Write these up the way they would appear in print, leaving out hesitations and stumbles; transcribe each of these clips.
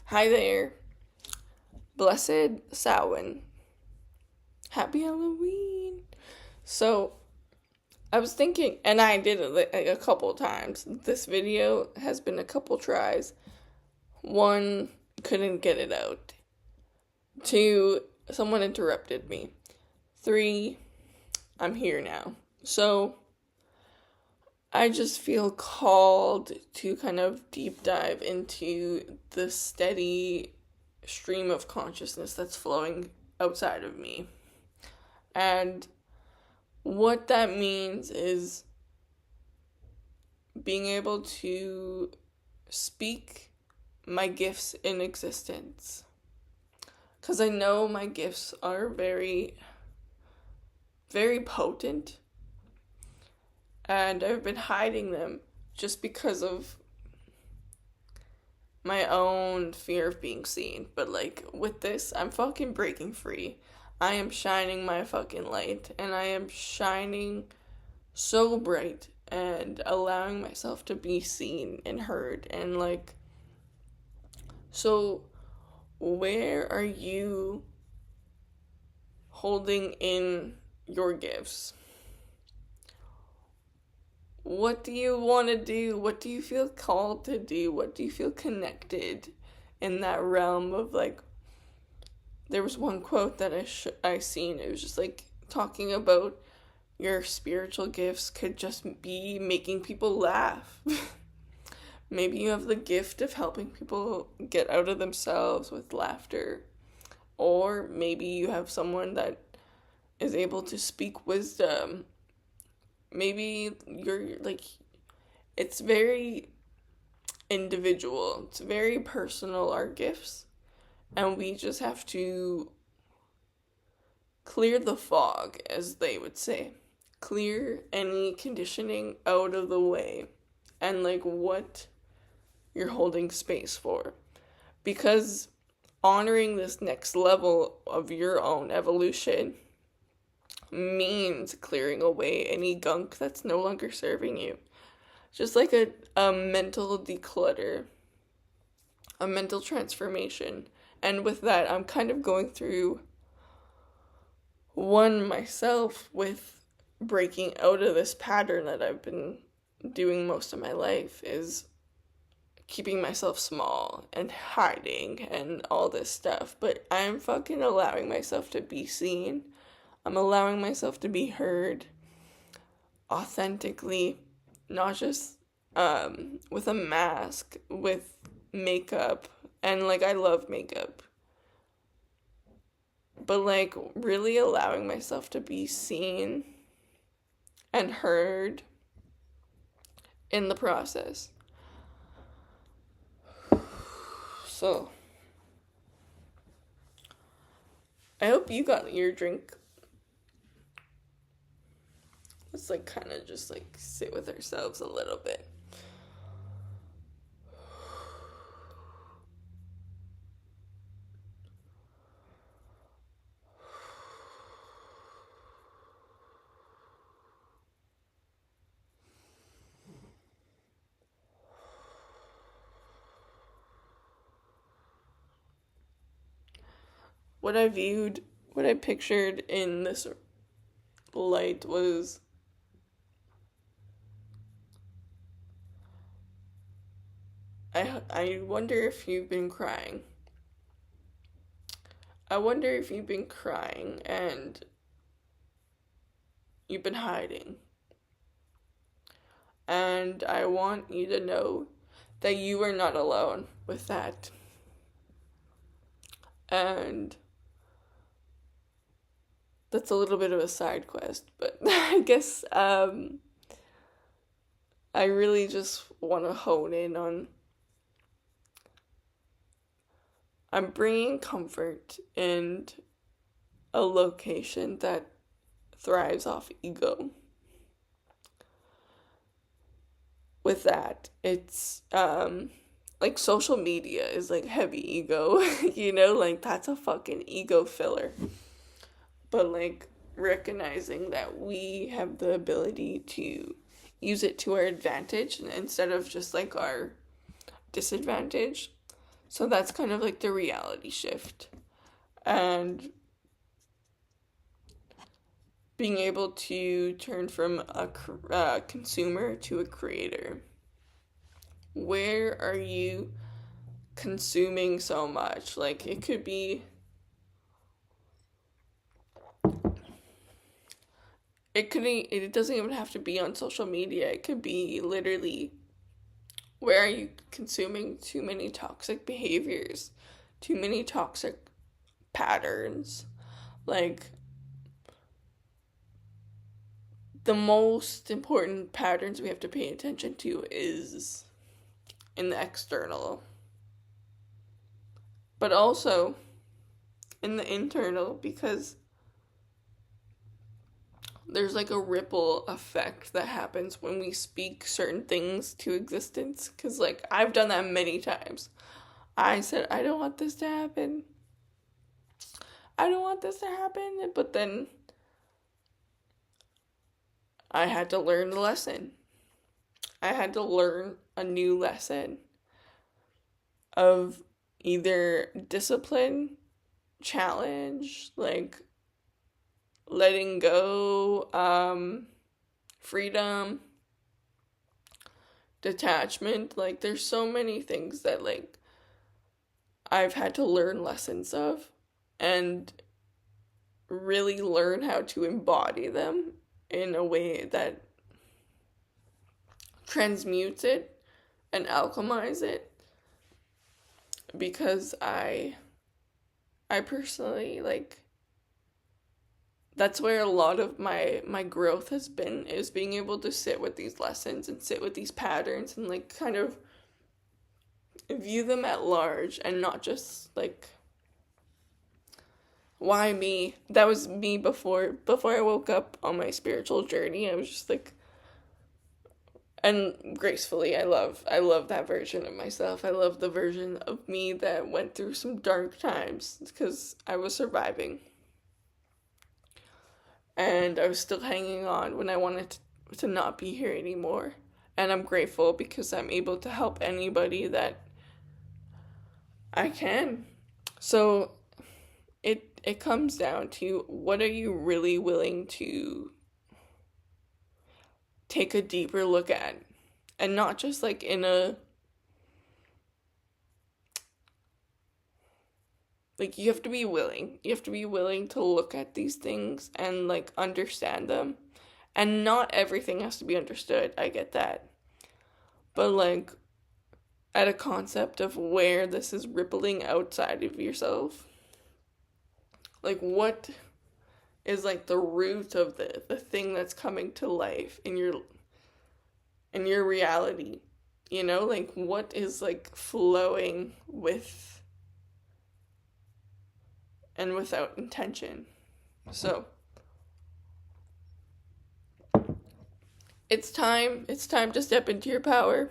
Hi there. Blessed Samhain. Happy Halloween. So, I was thinking, and I did it like a couple times. This video has been a couple tries. One, couldn't get it out. Two, someone interrupted me. Three, I'm here now. So, I just feel called to kind of deep dive into the steady stream of consciousness that's flowing outside of me. And what that means is being able to speak my gifts in existence. Because I know my gifts are very, very potent. And I've been hiding them just because of my own fear of being seen. But like with this, I'm fucking breaking free. I am shining my fucking light, and I am shining so bright and allowing myself to be seen and heard. And like, so where are you holding in your gifts? What do you want to do? What do you feel called to do? What do you feel connected in that realm of like, there was one quote that I seen. It was just like talking about your spiritual gifts could just be making people laugh. Maybe you have the gift of helping people get out of themselves with laughter. Or maybe you have someone that is able to speak wisdom. Maybe you're like, it's very individual. It's very personal, our gifts. And we just have to clear the fog, as they would say. Clear any conditioning out of the way. And like what you're holding space for. Because honoring this next level of your own evolution means clearing away any gunk that's no longer serving you. Just like a mental declutter, a mental transformation. And with that, I'm kind of going through one myself with breaking out of this pattern that I've been doing most of my life, is keeping myself small and hiding and all this stuff. But I'm fucking allowing myself to be seen. I'm allowing myself to be heard authentically, not just with a mask, with makeup. And like, I love makeup, but like really allowing myself to be seen and heard in the process. So I hope you got your drink. Let's like kind of just like sit with ourselves a little bit. What I pictured in this light was I wonder if you've been crying. I wonder if you've been crying and you've been hiding. And I want you to know that you are not alone with that. And that's a little bit of a side quest, but I guess I really just want to hone in on, I'm bringing comfort in a location that thrives off ego. With that, it's like social media is like heavy ego, like that's a fucking ego filler. But like recognizing that we have the ability to use it to our advantage instead of just like our disadvantage. So that's kind of like the reality shift. And being able to turn from a consumer to a creator. Where are you consuming so much? Like, it could be, it doesn't even have to be on social media. It could be literally, where are you consuming too many toxic behaviors, too many toxic patterns? Like, the most important patterns we have to pay attention to is in the external, but also in the internal, because there's like a ripple effect that happens when we speak certain things to existence. Because, like, I've done that many times. I said, I don't want this to happen. I don't want this to happen. But then I had to learn the lesson. I had to learn a new lesson of either discipline, challenge, like letting go, freedom, detachment. Like, there's so many things that, like, I've had to learn lessons of and really learn how to embody them in a way that transmutes it and alchemize it, because I personally, like, that's where a lot of my growth has been, is being able to sit with these lessons and sit with these patterns and, like, kind of view them at large, and not just like, why me? That was me before I woke up on my spiritual journey. I was just like, and gracefully, I love that version of myself. I love the version of me that went through some dark times, because I was surviving. And I was still hanging on when I wanted to not be here anymore. And I'm grateful because I'm able to help anybody that I can. So it comes down to, what are you really willing to take a deeper look at? And not just like in a, like, you have to be willing. You have to be willing to look at these things and, like, understand them. And not everything has to be understood. I get that. But, like, at a concept of where this is rippling outside of yourself. Like, what is, like, the root of the thing that's coming to life in your reality? You know, like, what is, like, flowing with and without intention. So it's time to step into your power.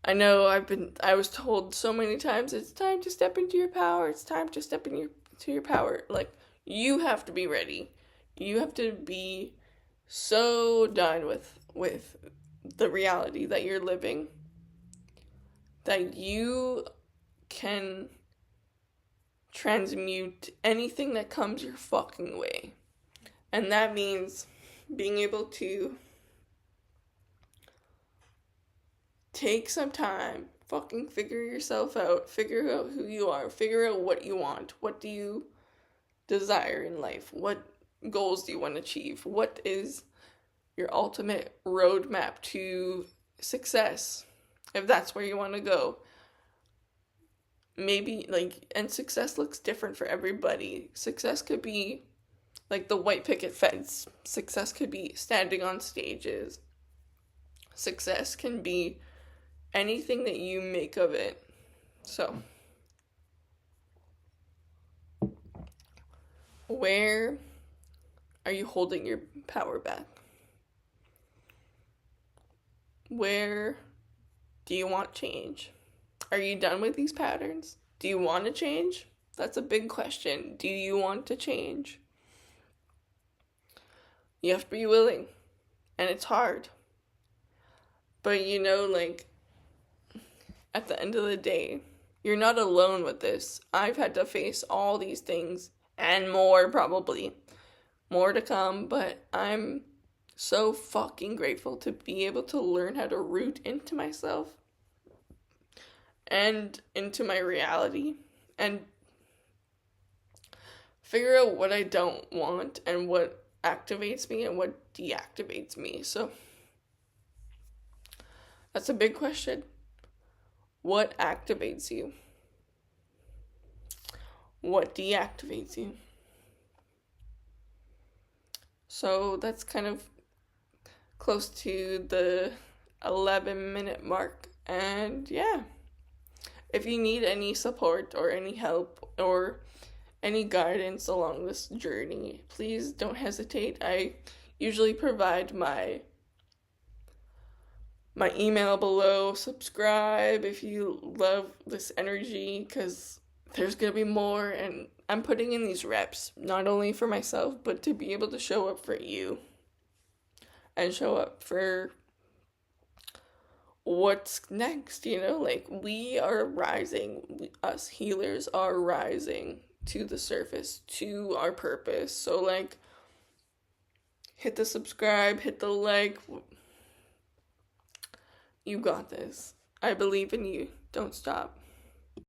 I know I was told so many times, it's time to step into your power. It's time to step into your power. Like, you have to be ready. You have to be so done with the reality that you're living, that you can transmute anything that comes your fucking way. And that means being able to take some time, fucking figure yourself out, figure out who you are, figure out what you want, what do you desire in life, what goals do you want to achieve, what is your ultimate roadmap to success, if that's where you want to go. Maybe, like, and success looks different for everybody. Success could be like the white picket fence. Success could be standing on stages. Success can be anything that you make of it. So, where are you holding your power back? Where do you want change? Are you done with these patterns? Do you want to change? That's a big question. Do you want to change? You have to be willing. And it's hard. But, you know, like, at the end of the day, you're not alone with this. I've had to face all these things and more, probably. More to come, but I'm so fucking grateful to be able to learn how to root into myself and into my reality and figure out what I don't want and what activates me and what deactivates me. So that's a big question. What activates you? What deactivates you? So that's kind of close to the 11-minute mark. And yeah, if you need any support or any help or any guidance along this journey, please don't hesitate. I usually provide my email below. Subscribe if you love this energy, because there's gonna be more, and I'm putting in these reps not only for myself but to be able to show up for you and show up for what's next. Like, we are rising. Us healers are rising to the surface, to our purpose. So like, hit the subscribe, hit the like. You got this. I believe in you. Don't stop.